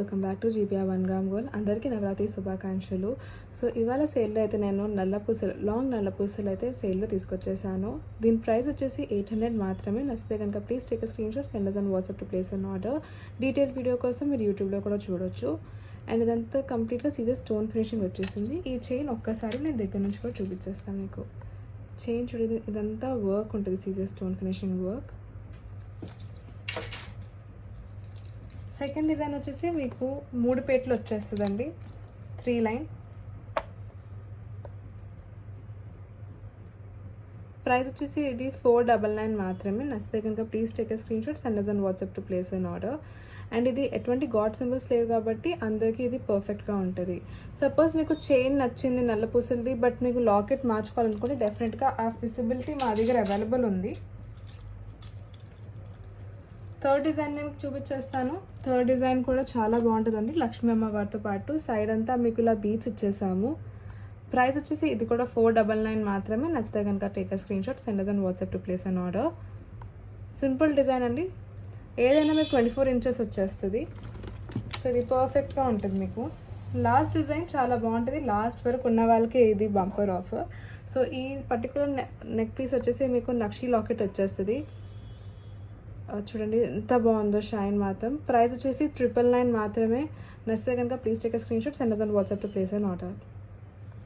Welcome back to GBR 1 gram gold. అందరికీ నవరాత్రి శుభాకాంక్షలు. So ఇవాళ సేల్లో అయితే నేను లాంగ్ నల్ల పూసలు అయితే సేల్లో తీసుకొచ్చేసాను. దీని ప్రైస్ వచ్చేసి 800 మాత్రమే. నచ్చితే కనుక please take screen shot, send on WhatsApp to place an order. Detail video కోసం మీరు యూట్యూబ్లో కూడా చూడొచ్చు. అండ్ ఇదంతా కంప్లీట్గా సీజర్ స్టోన్ ఫినిషింగ్ వచ్చేసింది. ఈ చైన్ ఒక్కసారి నేను దగ్గర నుంచి కూడా చూపించేస్తాను మీకు. చైన్ చూడేది ఇదంతా వర్క్ ఉంటుంది, Caesar stone finishing work. Second design వచ్చేసి మీకు 3 పేట్లు వచ్చేస్తుందండి, 3 లైన్. ప్రైస్ వచ్చేసి ఇది 499 మాత్రమే. నచ్చితే కనుక please take screen shot, send on WhatsApp to place an order. And ఇది ఎటువంటి గాడ్ సింబల్స్ లేవు కాబట్టి అందరికీ ఇది పర్ఫెక్ట్గా ఉంటుంది. సపోజ్ మీకు చైన్ నచ్చింది నల్ల పూసలది, బట్ మీకు లాకెట్ మార్చుకోవాలనుకుంటే డెఫినెట్గా ఆ ఫెసిబిలిటీ మా దగ్గర అవైలబుల్ ఉంది. థర్డ్ డిజైన్ నేను చూపించేస్తాను. థర్డ్ డిజైన్ కూడా చాలా బాగుంటుందండి. లక్ష్మీ అమ్మవారితో పాటు సైడ్ అంతా మీకు ఇలా బీట్స్ ఇచ్చేసాము. ప్రైస్ వచ్చేసి ఇది కూడా 499 మాత్రమే. నచ్చితే కనుక take screen shot, send on WhatsApp to place an order. Simple design అండి. ఏదైనా మీకు 24 ఇంచెస్ వచ్చేస్తుంది. సో ఇది పర్ఫెక్ట్గా ఉంటుంది మీకు. లాస్ట్ డిజైన్ చాలా బాగుంటుంది. లాస్ట్ వరకు ఉన్న వాళ్ళకి ఇది బంపర్ ఆఫర్. సో ఈ పర్టికులర్ నెక్ పీస్ వచ్చేసి మీకు నక్షి లాకెట్ వచ్చేస్తుంది. చూడండి ఎంత బాగుందో షైన్ మాత్రం. ప్రైస్ వచ్చేసి 999 మాత్రమే. నచ్చితే కనుక please take screen shot, send on WhatsApp to place an order.